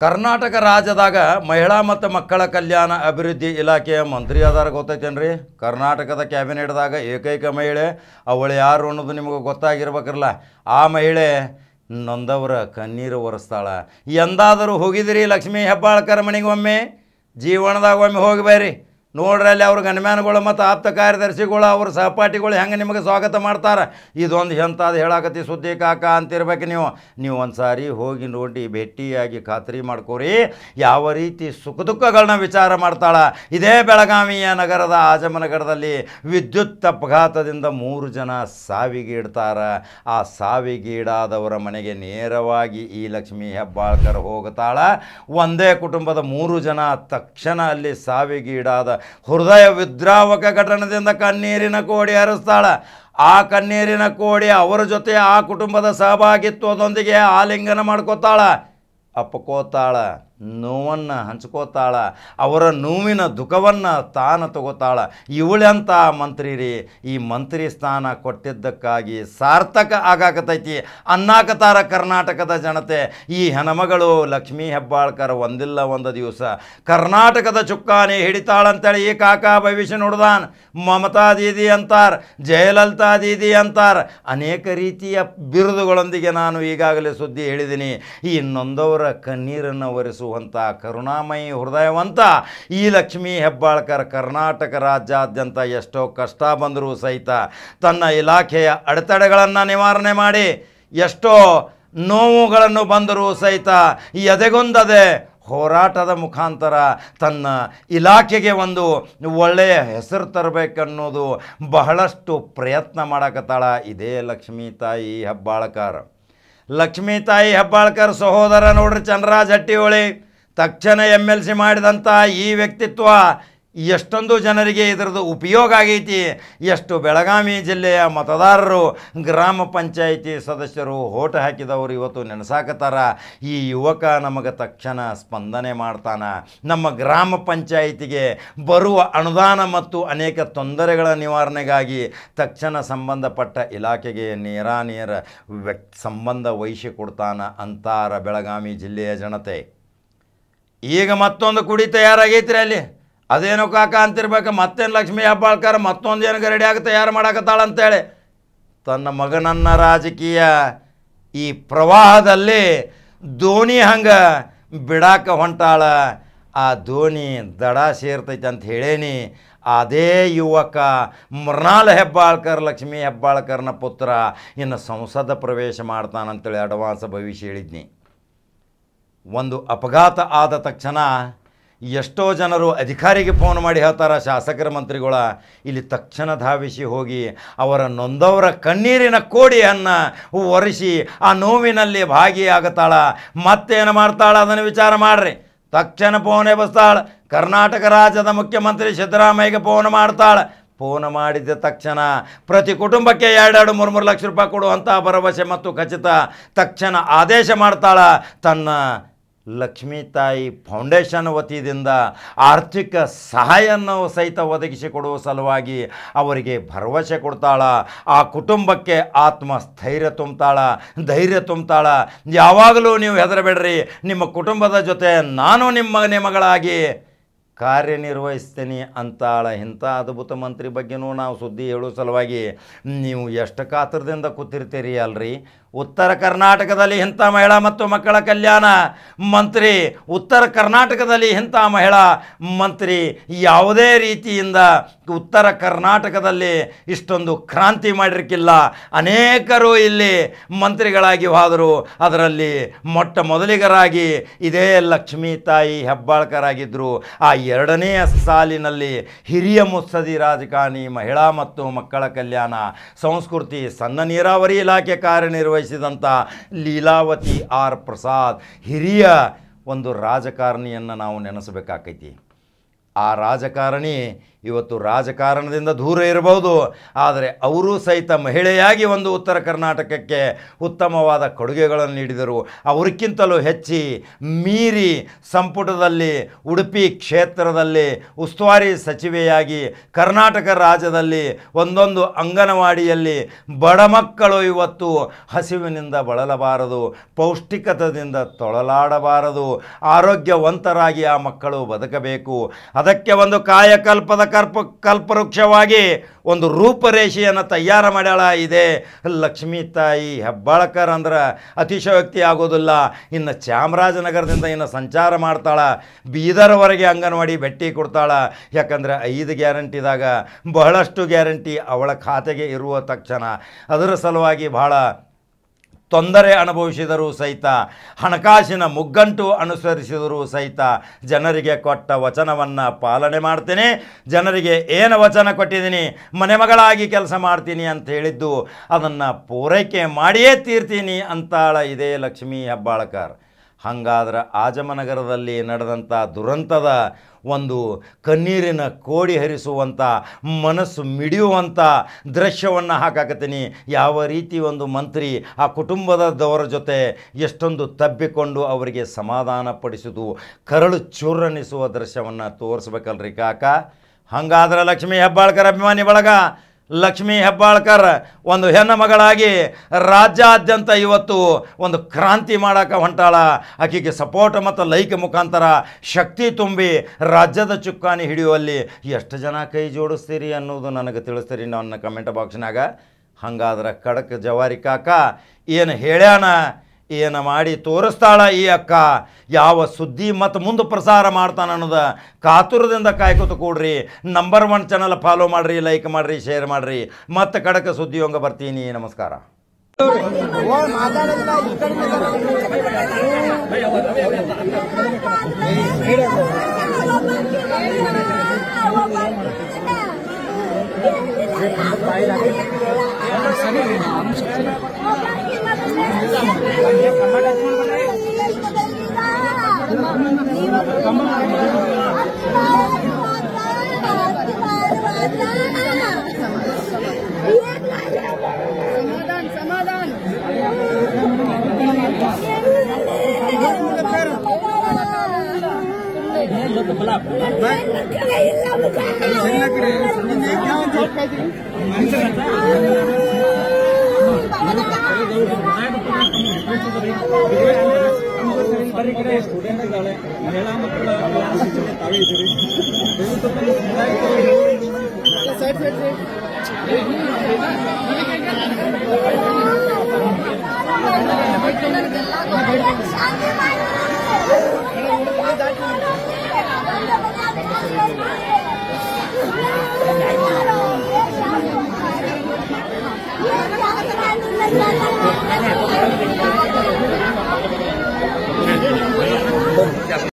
ಕರ್ನಾಟಕ ರಾಜ್ಯದಾಗ ಮಹಿಳಾ ಮತ್ತು ಮಕ್ಕಳ ಕಲ್ಯಾಣ ಅಭಿವೃದ್ಧಿ ಇಲಾಖೆಯ ಮಂತ್ರಿ ಅದಾರ ಗೊತ್ತೈತೇನ್ರಿ. ಕರ್ನಾಟಕದ ಕ್ಯಾಬಿನೆಟ್ದಾಗ ಏಕೈಕ ಮಹಿಳೆ ಅವಳು ಯಾರು ಅನ್ನೋದು ನಿಮಗೆ ಗೊತ್ತಾಗಿರ್ಬೇಕಲ್ಲ. ಆ ಮಹಿಳೆ ನೊಂದವರ ಕಣ್ಣೀರು ಒರೆಸ್ತಾಳ. ಎಂದಾದರೂ ಹೋಗಿದಿರಿ ಲಕ್ಷ್ಮೀ ಹೆಬ್ಬಾಳ್ಕರ್ ಮನೆಗೆ ಒಮ್ಮೆ? ಜೀವನದಾಗ ಒಮ್ಮೆ ಹೋಗಿ ಬರ್ರಿ, ನೋಡ್ರಿ ಅಲ್ಲಿ ಅವ್ರ ಗಣ್ಯಮಾನಗಳು ಮತ್ತು ಆಪ್ತ ಕಾರ್ಯದರ್ಶಿಗಳು ಅವ್ರ ಸಹಪಾಠಿಗಳು ಹೆಂಗೆ ನಿಮಗೆ ಸ್ವಾಗತ ಮಾಡ್ತಾರೆ. ಇದೊಂದು ಎಂಥದ್ದು ಹೇಳಾಕತ್ತಿ ಸುದ್ದಿ ಕಾಕ ಅಂತಿರ್ಬೇಕು. ನೀವು ಒಂದು ಸಾರಿ ಹೋಗಿ ನೋಡಿ ಭೇಟಿಯಾಗಿ ಖಾತ್ರಿ ಮಾಡ್ಕೋರಿ ಯಾವ ರೀತಿ ಸುಖ ದುಃಖಗಳನ್ನ ವಿಚಾರ ಮಾಡ್ತಾಳೆ. ಇದೇ ಬೆಳಗಾವಿಯ ನಗರದ ಆಜಮನಗರದಲ್ಲಿ ವಿದ್ಯುತ್ ಅಪಘಾತದಿಂದ 3 ಜನ ಸಾವಿಗೀಡ್ತಾರೆ. ಆ ಸಾವಿಗೀಡಾದವರ ಮನೆಗೆ ನೇರವಾಗಿ ಈ ಲಕ್ಷ್ಮೀ ಹೆಬ್ಬಾಳ್ಕರ್ ಹೋಗ್ತಾಳೆ. ಒಂದೇ ಕುಟುಂಬದ 3 ಜನ ತಕ್ಷಣ ಅಲ್ಲಿ ಸಾವಿಗೀಡಾದ ಹೃದಯ ವಿದ್ರಾವಕ ಘಟನೆಯಿಂದ ಕಣ್ಣೀರಿನ ಕೋಡಿ ಹರಿಸ್ತಾಳೆ. ಆ ಕಣ್ಣೀರಿನ ಕೋಡಿ ಅವರ ಜೊತೆ ಆ ಕುಟುಂಬದ ಸಹಭಾಗಿತ್ವದೊಂದಿಗೆ ಆಲಿಂಗನ ಮಾಡ್ಕೋತಾಳೆ, ಅಪ್ಕೋತಾಳ, ನೋವನ್ನು ಹಂಚ್ಕೋತಾಳ, ಅವರ ನೋವಿನ ದುಃಖವನ್ನು ತಾನು ತಗೋತಾಳ. ಇವಳೆಂಥ ಮಂತ್ರಿ ರೀ. ಈ ಮಂತ್ರಿ ಸ್ಥಾನ ಕೊಟ್ಟಿದ್ದಕ್ಕಾಗಿ ಸಾರ್ಥಕ ಆಗಾಕತೈತಿ ಅನ್ನಾಕತಾರ ಕರ್ನಾಟಕದ ಜನತೆ. ಈ ಹೆಣ್ಮಗಳು ಲಕ್ಷ್ಮೀ ಹೆಬ್ಬಾಳ್ಕರ್ ಒಂದಿಲ್ಲ ಒಂದು ದಿವಸ ಕರ್ನಾಟಕದ ಚುಕ್ಕಾನಿ ಹಿಡಿತಾಳಂತೇಳಿ ಈ ಕಾಕ ಭವಿಷ್ಯ ನುಡ್ದಾನ್. ಮಮತಾ ದೀದಿ ಅಂತಾರೆ, ಜಯಲಲಿತಾ ದೀದಿ ಅಂತಾರೆ, ಅನೇಕ ರೀತಿಯ ಬಿರುದುಗಳೊಂದಿಗೆ ನಾನು ಈಗಾಗಲೇ ಸುದ್ದಿ ಹೇಳಿದ್ದೀನಿ. ಈ ನೊಂದವರ ಕಣ್ಣೀರನ್ನು ಒರೆಸುವಂಥ ಕರುಣಾಮಯಿ ಹೃದಯವಂತ ಈ ಲಕ್ಷ್ಮೀ ಹೆಬ್ಬಾಳ್ಕರ್ ಕರ್ನಾಟಕ ರಾಜ್ಯಾದ್ಯಂತ ಎಷ್ಟೋ ಕಷ್ಟ ಬಂದರೂ ಸಹಿತ ತನ್ನ ಇಲಾಖೆಯ ಅಡೆತಡೆಗಳನ್ನು ನಿವಾರಣೆ ಮಾಡಿ, ಎಷ್ಟೋ ನೋವುಗಳನ್ನು ಬಂದರೂ ಸಹಿತ ಎದೆಗೊಂದದೆ ಹೋರಾಟದ ಮುಖಾಂತರ ತನ್ನ ಇಲಾಖೆಗೆ ಒಂದು ಒಳ್ಳೆಯ ಹೆಸರು ತರಬೇಕನ್ನೋದು ಬಹಳಷ್ಟು ಪ್ರಯತ್ನ ಮಾಡಕತ್ತಾಳ ಇದೇ ಲಕ್ಷ್ಮೀ ತಾಯಿ ಹೆಬ್ಬಾಳ್ಕರ್. ಲಕ್ಷ್ಮೀ ತಾಯಿ ಹೆಬ್ಬಾಳ್ಕರ್ ಸಹೋದರ ನೋಡ್ರಿ ಚಂದ್ರರಾಜ್ ಹಟ್ಟಿಹೊಳಿ ತಕ್ಷಣ MLC ಮಾಡಿದಂಥ ಈ ವ್ಯಕ್ತಿತ್ವ ಎಷ್ಟೊಂದು ಜನರಿಗೆ ಇದರದ್ದು ಉಪಯೋಗ ಆಗೈತಿ. ಎಷ್ಟು ಬೆಳಗಾವಿ ಜಿಲ್ಲೆಯ ಮತದಾರರು, ಗ್ರಾಮ ಪಂಚಾಯಿತಿ ಸದಸ್ಯರು, ಓಟ್ ಹಾಕಿದವರು ಇವತ್ತು ನೆನೆಸಾಕತ್ತಾರ. ಈ ಯುವಕ ನಮಗೆ ತಕ್ಷಣ ಸ್ಪಂದನೆ ಮಾಡ್ತಾನೆ. ನಮ್ಮ ಗ್ರಾಮ ಪಂಚಾಯಿತಿಗೆ ಬರುವ ಅನುದಾನ ಮತ್ತು ಅನೇಕ ತೊಂದರೆಗಳ ನಿವಾರಣೆಗಾಗಿ ತಕ್ಷಣ ಸಂಬಂಧಪಟ್ಟ ಇಲಾಖೆಗೆ ನೇರ ಸಂಬಂಧ ವಹಿಸಿಕೊಡ್ತಾನ ಅಂತಾರ ಬೆಳಗಾವಿ ಜಿಲ್ಲೆಯ ಜನತೆ. ಈಗ ಮತ್ತೊಂದು ಕುಡಿ ತಯಾರಾಗೈತ್ರಿ ಅಲ್ಲಿ. ಅದೇನೋ ಕಾಕ ಅಂತಿರ್ಬೇಕು, ಮತ್ತೇನು ಲಕ್ಷ್ಮೀ ಹೆಬ್ಬಾಳ್ಕರ್ ಮತ್ತೊಂದೇನು ರೆಡಿಯಾಗಿ ತಯಾರು ಮಾಡಕತ್ತಾಳಂತೇಳಿ ತನ್ನ ಮಗನನ್ನ ರಾಜಕೀಯ ಈ ಪ್ರವಾಹದಲ್ಲಿ ದೋಣಿ ಹಂಗೆ ಬಿಡಾಕ ಹೊಂಟಾಳ. ಆ ದೋಣಿ ದಡ ಸೇರ್ತೈತೆ ಅಂತ ಹೇಳೇನಿ. ಅದೇ ಯುವಕ ಮೃಣಾಲ್ ಹೆಬ್ಬಾಳ್ಕರ್ ಲಕ್ಷ್ಮೀ ಹೆಬ್ಬಾಳ್ಕರ್ನ ಪುತ್ರ ಇನ್ನು ಸಂಸದ ಪ್ರವೇಶ ಮಾಡ್ತಾನಂತೇಳಿ ಅಡ್ವಾನ್ಸ್ ಭವಿಷ್ಯ ಹೇಳಿದ್ನಿ. ಒಂದು ಅಪಘಾತ ಆದ ತಕ್ಷಣ ಎಷ್ಟೋ ಜನರು ಅಧಿಕಾರಿಗೆ ಫೋನ್ ಮಾಡಿ ಹೇಳ್ತಾರೆ, ಶಾಸಕರ ಮಂತ್ರಿಗಳ ಇಲ್ಲಿ ತಕ್ಷಣ ಧಾವಿಸಿ ಹೋಗಿ ಅವರ ನೊಂದವರ ಕಣ್ಣೀರಿನ ಕೋಡಿಯನ್ನು ಒರೆಸಿ ಆ ನೋವಿನಲ್ಲಿ ಭಾಗಿಯಾಗತ್ತಾಳ. ಮತ್ತೇನು ಮಾಡ್ತಾಳ ಅದನ್ನು ವಿಚಾರ ಮಾಡ್ರಿ. ತಕ್ಷಣ ಫೋನ್ ಎಬ್ಬಿಸ್ತಾಳೆ. ಕರ್ನಾಟಕ ರಾಜ್ಯದ ಮುಖ್ಯಮಂತ್ರಿ ಸಿದ್ದರಾಮಯ್ಯಗೆ ಫೋನ್ ಮಾಡ್ತಾಳೆ. ಫೋನ್ ಮಾಡಿದ ತಕ್ಷಣ ಪ್ರತಿ ಕುಟುಂಬಕ್ಕೆ 2-3 ಲಕ್ಷ ರೂಪಾಯಿ ಕೊಡುವಂಥ ಭರವಸೆ ಮತ್ತು ಖಚಿತ ತಕ್ಷಣ ಆದೇಶ ಮಾಡ್ತಾಳ. ತನ್ನ ಲಕ್ಷ್ಮೀ ತಾಯಿ ಫೌಂಡೇಶನ್ ವತಿಯಿಂದ ಆರ್ಥಿಕ ಸಹಾಯವನ್ನು ಸಹಿತ ಒದಗಿಸಿಕೊಡುವ ಸಲುವಾಗಿ ಅವರಿಗೆ ಭರವಸೆ ಕೊಡ್ತಾಳ. ಆ ಕುಟುಂಬಕ್ಕೆ ಆತ್ಮಸ್ಥೈರ್ಯ ತುಂಬ್ತಾಳ, ಧೈರ್ಯ ತುಂಬ್ತಾಳ. ಯಾವಾಗಲೂ ನೀವು ಹೆದರಬೇಡ್ರಿ, ನಿಮ್ಮ ಕುಟುಂಬದ ಜೊತೆ ನಾನು ನಿಮಗಳಾಗಿ ಕಾರ್ಯನಿರ್ವಹಿಸ್ತೀನಿ ಅಂತಾಳ. ಇಂಥ ಅದ್ಭುತ ಮಂತ್ರಿ ಬಗ್ಗೆನೂ ನಾವು ಸುದ್ದಿ ಹೇಳೋ ಸಲುವಾಗಿ ನೀವು ಎಷ್ಟು ಕಾತರದಿಂದ ಕೂತಿರ್ತೀರಿ ಅಲ್ರಿ. ಉತ್ತರ ಕರ್ನಾಟಕದಲ್ಲಿ ಇಂಥ ಮಹಿಳಾ ಮತ್ತು ಮಕ್ಕಳ ಕಲ್ಯಾಣ ಮಂತ್ರಿ, ಉತ್ತರ ಕರ್ನಾಟಕದಲ್ಲಿ ಇಂಥ ಮಹಿಳಾ ಮಂತ್ರಿ ಯಾವುದೇ ರೀತಿಯಿಂದ ಉತ್ತರ ಕರ್ನಾಟಕದಲ್ಲಿ ಇಷ್ಟೊಂದು ಕ್ರಾಂತಿ ಮಾಡಿರ್ಕಿಲ್ಲ. ಅನೇಕರು ಇಲ್ಲಿ ಮಂತ್ರಿಗಳಾಗಿ ಹೋದರು. ಅದರಲ್ಲಿ ಮೊಟ್ಟ ಮೊದಲಿಗರಾಗಿ ಇದೇ ಲಕ್ಷ್ಮೀ ತಾಯಿ ಹೆಬ್ಬಾಳ್ಕರ್ ಆಗಿದ್ದರು. ಆ 2ನೇ ಸಾಲಿನಲ್ಲಿ ಹಿರಿಯ ಮುತ್ಸದಿ ರಾಜಕಾರಣಿ, ಮಹಿಳಾ ಮತ್ತು ಮಕ್ಕಳ ಕಲ್ಯಾಣ, ಸಂಸ್ಕೃತಿ, ಸಣ್ಣ ನೀರಾವರಿ ಇಲಾಖೆ ಕಾರ್ಯನಿರ್ವಹಿಸಿದಂಥ ಲೀಲಾವತಿ ಆರ್ ಪ್ರಸಾದ್ ಹಿರಿಯ ಒಂದು ರಾಜಕಾರಣಿಯನ್ನು ನಾವು ನೆನೆಸಬೇಕಾಕೈತಿ. ಆ ರಾಜಕಾರಣಿ ಇವತ್ತು ರಾಜಕಾರಣದಿಂದ ದೂರ ಇರಬಹುದು, ಆದರೆ ಅವರೂ ಸಹಿತ ಮಹಿಳೆಯಾಗಿ ಒಂದು ಉತ್ತರ ಕರ್ನಾಟಕಕ್ಕೆ ಉತ್ತಮವಾದ ಕೊಡುಗೆಗಳನ್ನು ನೀಡಿದರು. ಅವರಿಗಿಂತಲೂ ಹೆಚ್ಚಿ ಮೀರಿ ಸಂಪುಟದಲ್ಲಿ ಉಡುಪಿ ಕ್ಷೇತ್ರದಲ್ಲಿ ಉಸ್ತುವಾರಿ ಸಚಿವೆಯಾಗಿ ಕರ್ನಾಟಕ ರಾಜ್ಯದಲ್ಲಿ ಒಂದೊಂದು ಅಂಗನವಾಡಿಯಲ್ಲಿ ಬಡ ಮಕ್ಕಳು ಇವತ್ತು ಹಸಿವಿನಿಂದ ಬಳಲಬಾರದು, ಪೌಷ್ಟಿಕತೆಯಿಂದ ತೊಳಲಾಡಬಾರದು, ಆರೋಗ್ಯವಂತರಾಗಿ ಆ ಮಕ್ಕಳು ಬದುಕಬೇಕು. ಅದಕ್ಕೆ ಒಂದು ಕಾಯಕಲ್ಪದ ಕಲ್ಪವೃಕ್ಷವಾಗಿ ಒಂದು ರೂಪರೇಷೆಯನ್ನು ತಯಾರು ಮಾಡ್ಯಾಳ. ಇದೆ ಲಕ್ಷ್ಮೀ ತಾಯಿ ಹೆಬ್ಬಾಳ್ಕರ್ ಅಂದ್ರೆ ಅತಿಶಯೋಕ್ತಿ ಆಗೋದಿಲ್ಲ. ಇನ್ನು ಚಾಮರಾಜನಗರದಿಂದ ಇನ್ನು ಸಂಚಾರ ಮಾಡ್ತಾಳ, ಬೀದರ್ವರೆಗೆ ಅಂಗನವಾಡಿ ಭೇಟಿ ಕೊಡ್ತಾಳ. ಯಾಕಂದರೆ 5 ಗ್ಯಾರಂಟಿದಾಗ ಬಹಳಷ್ಟು ಗ್ಯಾರಂಟಿ ಅವಳ ಖಾತೆಗೆ ಇರುವ ತಕ್ಷಣ ಅದರ ಸಲುವಾಗಿ ಬಹಳ ತೊಂದರೆ ಅನುಭವಿಸಿದರೂ ಸಹಿತ, ಹಣಕಾಸಿನ ಮುಗ್ಗಂಟು ಅನುಸರಿಸಿದರೂ ಸಹಿತ ಜನರಿಗೆ ಕೊಟ್ಟ ವಚನವನ್ನು ಪಾಲನೆ ಮಾಡ್ತೇನೆ, ಜನರಿಗೆ ಏನು ವಚನ ಕೊಟ್ಟಿದ್ದೀನಿ, ಮನೆ ಮಗಳಾಗಿ ಕೆಲಸ ಮಾಡ್ತೀನಿ ಅಂತ ಹೇಳಿದ್ದು ಅದನ್ನು ಪೂರೈಕೆ ಮಾಡಿಯೇ ತೀರ್ತೀನಿ ಅಂತಾಳ ಇದೇ ಲಕ್ಷ್ಮೀ ಹೆಬ್ಬಾಳ್ಕರ್. ಹಾಗಾದ್ರೆ ಆಜಮನಗರದಲ್ಲಿ ನಡೆದಂಥ ದುರಂತದ ಒಂದು ಕಣ್ಣೀರಿನ ಕೋಡಿ ಹರಿಸುವಂಥ, ಮನಸ್ಸು ಮಿಡಿಯುವಂಥ ದೃಶ್ಯವನ್ನು ಹಾಕಾಕತ್ತೀನಿ. ಯಾವ ರೀತಿ ಒಂದು ಮಂತ್ರಿ ಆ ಕುಟುಂಬದವರ ಜೊತೆ ಎಷ್ಟೊಂದು ತಬ್ಬಿಕೊಂಡು ಅವರಿಗೆ ಸಮಾಧಾನ ಪಡಿಸುವುದು, ಕರಳು ಚೂರಣಿಸುವ ದೃಶ್ಯವನ್ನು ತೋರಿಸ್ಬೇಕಲ್ರಿ ಕಾಕ. ಹಾಗಾದ್ರೆ ಲಕ್ಷ್ಮೀ ಹೆಬ್ಬಾಳ್ಕರ್ ಅಭಿಮಾನಿ ಬಳಗ, ಲಕ್ಷ್ಮೀ ಹೆಬ್ಬಾಳ್ಕರ್ ಒಂದು ಹೆಣ್ಣು ಮಗಳಾಗಿ ರಾಜ್ಯಾದ್ಯಂತ ಇವತ್ತು ಒಂದು ಕ್ರಾಂತಿ ಮಾಡೋಕೆ ಹೊಂಟಾಳ. ಆಕೆಗೆ ಸಪೋರ್ಟ್ ಮತ್ತು ಲೈಕ್ ಮುಖಾಂತರ ಶಕ್ತಿ ತುಂಬಿ ರಾಜ್ಯದ ಚುಕ್ಕಾಣಿ ಹಿಡಿಯುವಲ್ಲಿ ಎಷ್ಟು ಜನ ಕೈ ಜೋಡಿಸ್ತೀರಿ ಅನ್ನೋದು ನನಗೆ ತಿಳಿಸ್ತೀರಿ ನನ್ನ ಕಮೆಂಟ್ ಬಾಕ್ಸ್ನಾಗ. ಹಾಗಾದ್ರೆ ಖಡಕ್ ಜವಾರಿ ಕಾಕ ಏನು ಹೇಳ್ಯಾನ, ಏನು ಮಾಡಿ ತೋರಿಸ್ತಾಳ ಈ ಅಕ್ಕ, ಯಾವ ಸುದ್ದಿ ಮತ್ತು ಮುಂದೆ ಪ್ರಸಾರ ಮಾಡ್ತಾನೆ ಅನ್ನೋದು ಕಾತುರದಿಂದ ಕಾಯ್ಕೊತ ಕೂಡ್ರಿ. ನಂಬರ್ 1 ಚಾನಲ್ ಫಾಲೋ ಮಾಡಿರಿ, ಲೈಕ್ ಮಾಡಿರಿ, ಶೇರ್ ಮಾಡಿರಿ. ಮತ್ತು ಖಡಕ್ ಸುದ್ದಿಯೊಂಗ ಬರ್ತೀನಿ. ನಮಸ್ಕಾರ. ಶಾಂತಿ